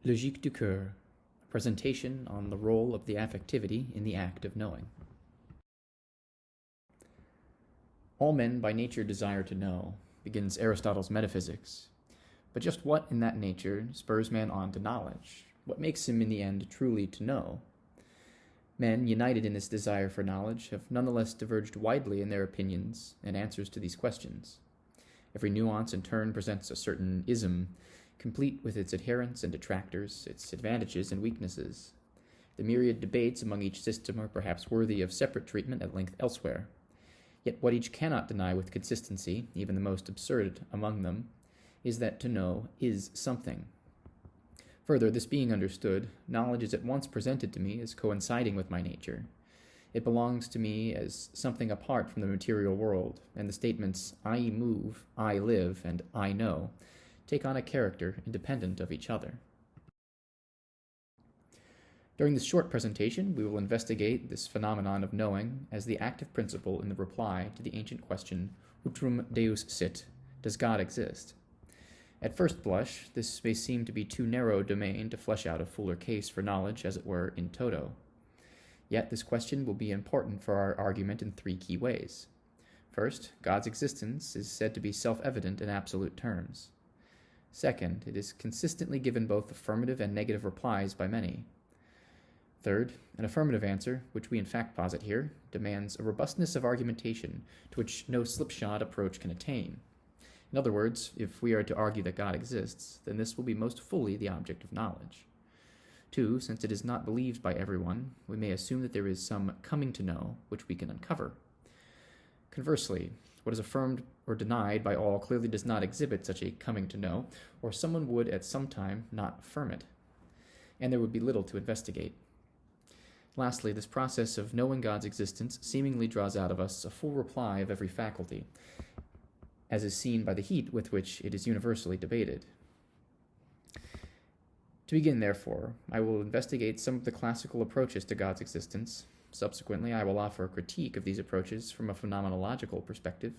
Logique du Coeur, a presentation on the role of the affectivity in the act of knowing. All men by nature desire to know, begins Aristotle's Metaphysics. But just what in that nature spurs man on to knowledge? What makes him in the end truly to know? Men, united in this desire for knowledge, have nonetheless diverged widely in their opinions and answers to these questions. Every nuance in turn presents a certain ism, complete with its adherents and detractors, its advantages and weaknesses. The myriad debates among each system are perhaps worthy of separate treatment at length elsewhere. Yet what each cannot deny with consistency, even the most absurd among them, is that to know is something. Further, this being understood, knowledge is at once presented to me as coinciding with my nature. It belongs to me as something apart from the material world, and the statements I move, I live, and I know take on a character independent of each other. During this short presentation, we will investigate this phenomenon of knowing as the active principle in the reply to the ancient question, Utrum Deus sit, does God exist? At first blush, this may seem to be too narrow a domain to flesh out a fuller case for knowledge, as it were, in toto. Yet this question will be important for our argument in three key ways. First, God's existence is said to be self-evident in absolute terms. Second, it is consistently given both affirmative and negative replies by many. Third, an affirmative answer, which we in fact posit here, demands a robustness of argumentation to which no slipshod approach can attain. In other words, if we are to argue that God exists, then this will be most fully the object of knowledge. Two, since it is not believed by everyone, we may assume that there is some coming to know which we can uncover. Conversely, what is affirmed or denied by all clearly does not exhibit such a coming to know, or someone would at some time not affirm it, and there would be little to investigate. Lastly, this process of knowing God's existence seemingly draws out of us a full reply of every faculty, as is seen by the heat with which it is universally debated. To begin, therefore, I will investigate some of the classical approaches to God's existence. Subsequently, I will offer a critique of these approaches from a phenomenological perspective.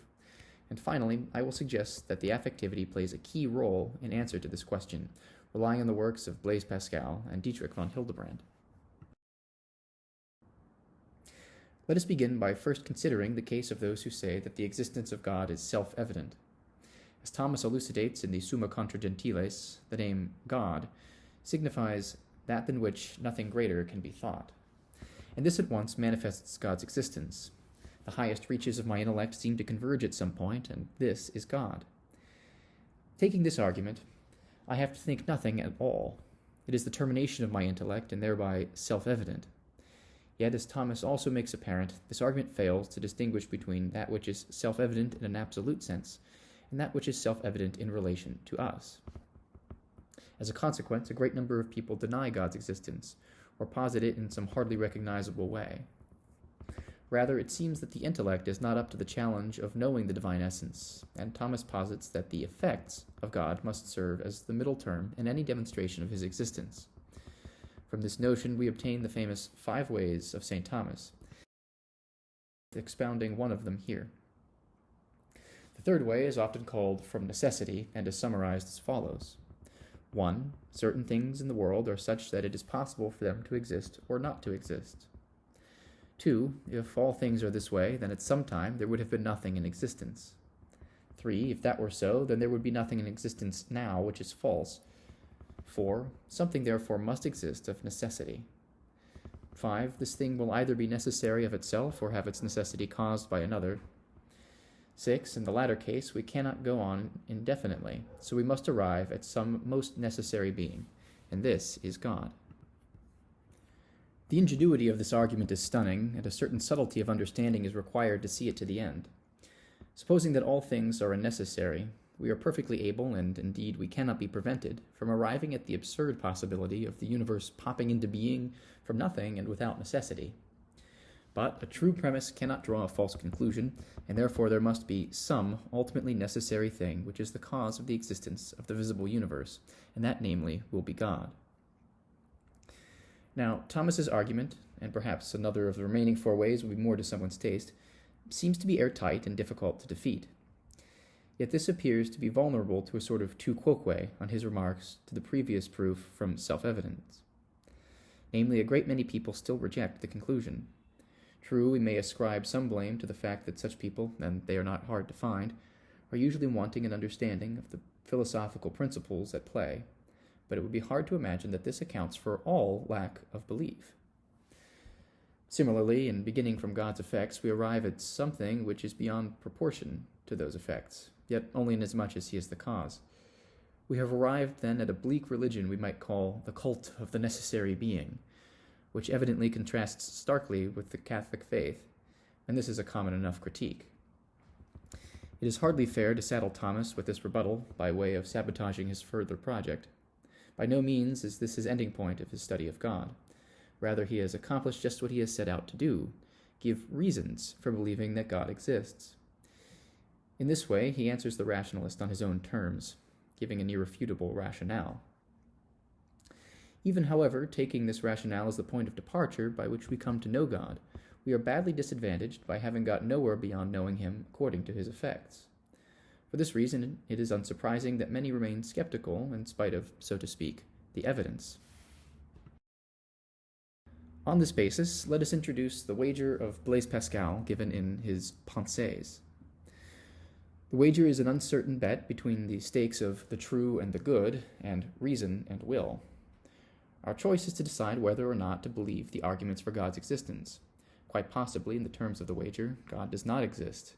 And finally, I will suggest that the affectivity plays a key role in answer to this question, relying on the works of Blaise Pascal and Dietrich von Hildebrand. Let us begin by first considering the case of those who say that the existence of God is self-evident. As Thomas elucidates in the Summa Contra Gentiles, the name God signifies that than which nothing greater can be thought. And this at once manifests God's existence. The highest reaches of my intellect seem to converge at some point, and this is God. Taking this argument, I have to think nothing at all. It is the termination of my intellect, and thereby self-evident. Yet, as Thomas also makes apparent, this argument fails to distinguish between that which is self-evident in an absolute sense, and that which is self-evident in relation to us. As a consequence, a great number of people deny God's existence, or posit it in some hardly recognizable way. Rather, it seems that the intellect is not up to the challenge of knowing the divine essence, and Thomas posits that the effects of God must serve as the middle term in any demonstration of his existence. From this notion we obtain the famous 5 ways of St. Thomas, expounding one of them here. The third way is often called from necessity, and is summarized as follows. 1. Certain things in the world are such that it is possible for them to exist or not to exist. 2. If all things are this way, then at some time there would have been nothing in existence. 3. If that were so, then there would be nothing in existence now, which is false. 4. Something therefore must exist of necessity. 5. This thing will either be necessary of itself or have its necessity caused by another. 6. In the latter case, we cannot go on indefinitely, so we must arrive at some most necessary being, and this is God. The ingenuity of this argument is stunning, and a certain subtlety of understanding is required to see it to the end. Supposing that all things are unnecessary, we are perfectly able, and indeed we cannot be prevented, from arriving at the absurd possibility of the universe popping into being from nothing and without necessity. But a true premise cannot draw a false conclusion, and therefore there must be some ultimately necessary thing which is the cause of the existence of the visible universe, and that, namely, will be God. Now, Thomas's argument, and perhaps another of the remaining 4 ways will be more to someone's taste, seems to be airtight and difficult to defeat. Yet this appears to be vulnerable to a sort of tu quoque on his remarks to the previous proof from self-evidence. Namely, a great many people still reject the conclusion. True, we may ascribe some blame to the fact that such people, and they are not hard to find, are usually wanting an understanding of the philosophical principles at play, but it would be hard to imagine that this accounts for all lack of belief. Similarly, in beginning from God's effects, we arrive at something which is beyond proportion to those effects, yet only inasmuch as he is the cause. We have arrived then at a bleak religion we might call the cult of the necessary being, which evidently contrasts starkly with the Catholic faith, and this is a common enough critique. It is hardly fair to saddle Thomas with this rebuttal by way of sabotaging his further project. By no means is this his ending point of his study of God. Rather, he has accomplished just what he has set out to do, give reasons for believing that God exists. In this way, he answers the rationalist on his own terms, giving an irrefutable rationale. Even, however, taking this rationale as the point of departure by which we come to know God, we are badly disadvantaged by having got nowhere beyond knowing him according to his effects. For this reason, it is unsurprising that many remain skeptical in spite of, so to speak, the evidence. On this basis, let us introduce the wager of Blaise Pascal given in his Pensées. The wager is an uncertain bet between the stakes of the true and the good, and reason and will. Our choice is to decide whether or not to believe the arguments for God's existence. Quite possibly, in the terms of the wager, God does not exist.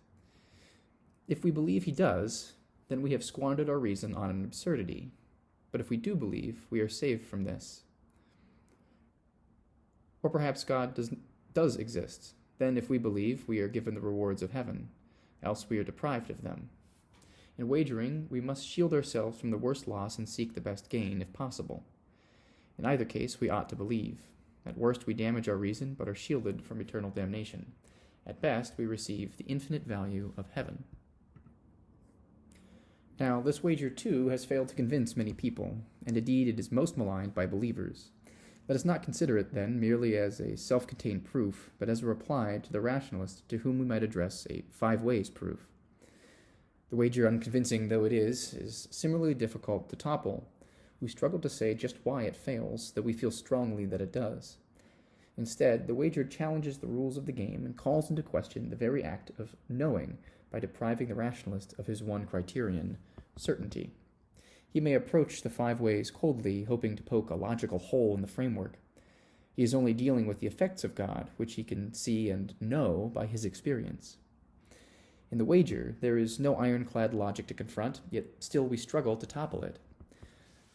If we believe he does, then we have squandered our reason on an absurdity. But if we do believe, we are saved from this. Or perhaps God does exist. Then, if we believe, we are given the rewards of heaven, else we are deprived of them. In wagering, we must shield ourselves from the worst loss and seek the best gain, if possible. In either case, we ought to believe. At worst, we damage our reason, but are shielded from eternal damnation. At best, we receive the infinite value of heaven. Now, this wager, too, has failed to convince many people, and indeed it is most maligned by believers. Let us not consider it, then, merely as a self-contained proof, but as a reply to the rationalist to whom we might address a 5 ways proof. The wager, unconvincing though it is similarly difficult to topple. We struggle to say just why it fails, though we feel strongly that it does. Instead, the wager challenges the rules of the game and calls into question the very act of knowing by depriving the rationalist of his one criterion, certainty. He may approach the 5 ways coldly, hoping to poke a logical hole in the framework. He is only dealing with the effects of God, which he can see and know by his experience. In the wager, there is no ironclad logic to confront, yet still we struggle to topple it.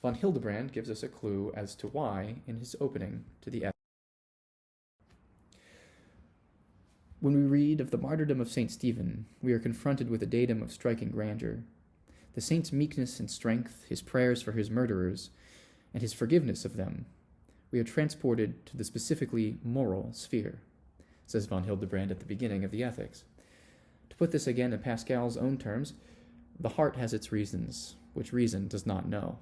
Von Hildebrand gives us a clue as to why in his opening to the When we read of the martyrdom of St. Stephen, we are confronted with a datum of striking grandeur. The saint's meekness and strength, his prayers for his murderers, and his forgiveness of them. We are transported to the specifically moral sphere, says von Hildebrand at the beginning of the Ethics. To put this again in Pascal's own terms, the heart has its reasons, which reason does not know.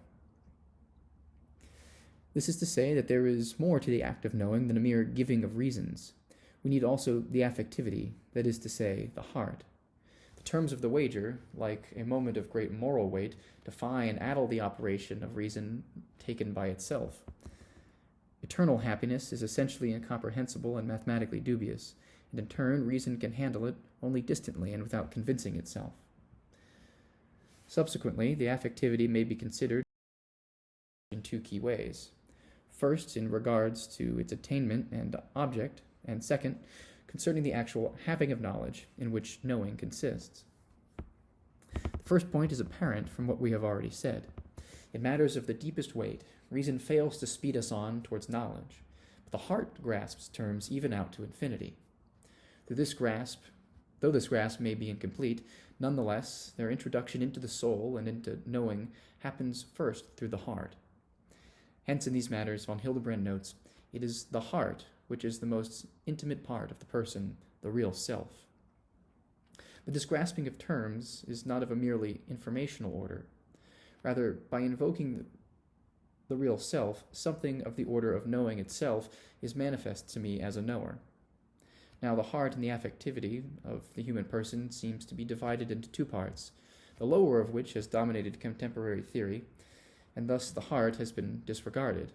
This is to say that there is more to the act of knowing than a mere giving of reasons. We need also the affectivity, that is to say, the heart. The terms of the wager, like a moment of great moral weight, defy and addle the operation of reason taken by itself. Eternal happiness is essentially incomprehensible and mathematically dubious, and in turn reason can handle it only distantly and without convincing itself. Subsequently, the affectivity may be considered in 2 key ways. First, in regards to its attainment and object, and second, concerning the actual having of knowledge in which knowing consists. The first point is apparent from what we have already said. In matters of the deepest weight, reason fails to speed us on towards knowledge, but the heart grasps terms even out to infinity. Though this grasp may be incomplete, nonetheless, their introduction into the soul and into knowing happens first through the heart. Hence, in these matters, von Hildebrand notes, it is the heart which is the most intimate part of the person, the real self. But this grasping of terms is not of a merely informational order. Rather, by invoking the real self, something of the order of knowing itself is manifest to me as a knower. Now, the heart and the affectivity of the human person seems to be divided into 2 parts, the lower of which has dominated contemporary theory, and thus the heart has been disregarded.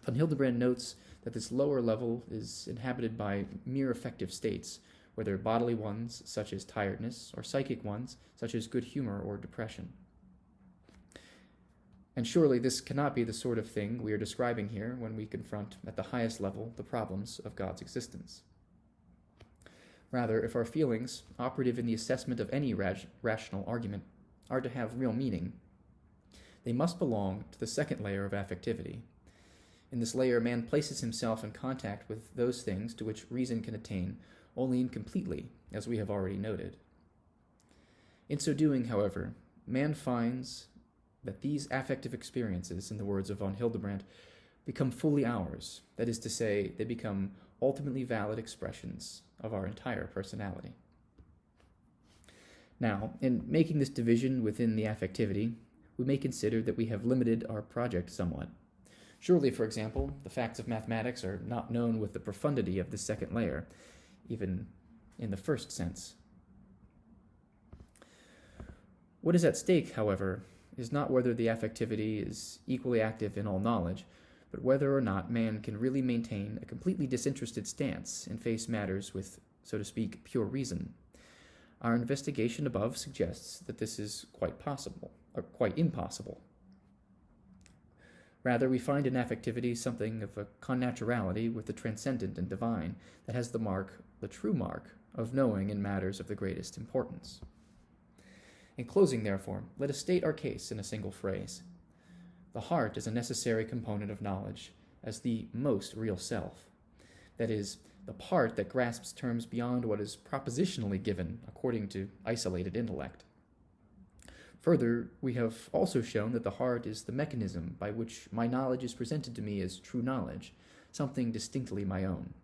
Von Hildebrand notes that this lower level is inhabited by mere affective states, whether bodily ones, such as tiredness, or psychic ones, such as good humor or depression. And surely this cannot be the sort of thing we are describing here when we confront, at the highest level, the problems of God's existence. Rather, if our feelings, operative in the assessment of any rational argument, are to have real meaning, they must belong to the second layer of affectivity. In this layer, man places himself in contact with those things to which reason can attain only incompletely, as we have already noted. In so doing, however, man finds that these affective experiences, in the words of von Hildebrand, become fully ours. That is to say, they become ultimately valid expressions of our entire personality. Now, in making this division within the affectivity, we may consider that we have limited our project somewhat. Surely, for example, the facts of mathematics are not known with the profundity of the second layer, even in the first sense. What is at stake, however, is not whether the affectivity is equally active in all knowledge, but whether or not man can really maintain a completely disinterested stance and face matters with, so to speak, pure reason. Our investigation above suggests that this is quite possible, or quite impossible. Rather, we find in affectivity something of a connaturality with the transcendent and divine that has the true mark, of knowing in matters of the greatest importance. In closing, therefore, let us state our case in a single phrase. The heart is a necessary component of knowledge as the most real self. That is, the part that grasps terms beyond what is propositionally given according to isolated intellect. Further, we have also shown that the heart is the mechanism by which my knowledge is presented to me as true knowledge, something distinctly my own.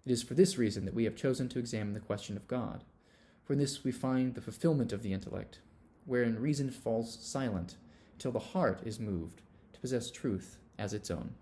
It is for this reason that we have chosen to examine the question of God. For in this we find the fulfillment of the intellect, wherein reason falls silent, till the heart is moved to possess truth as its own.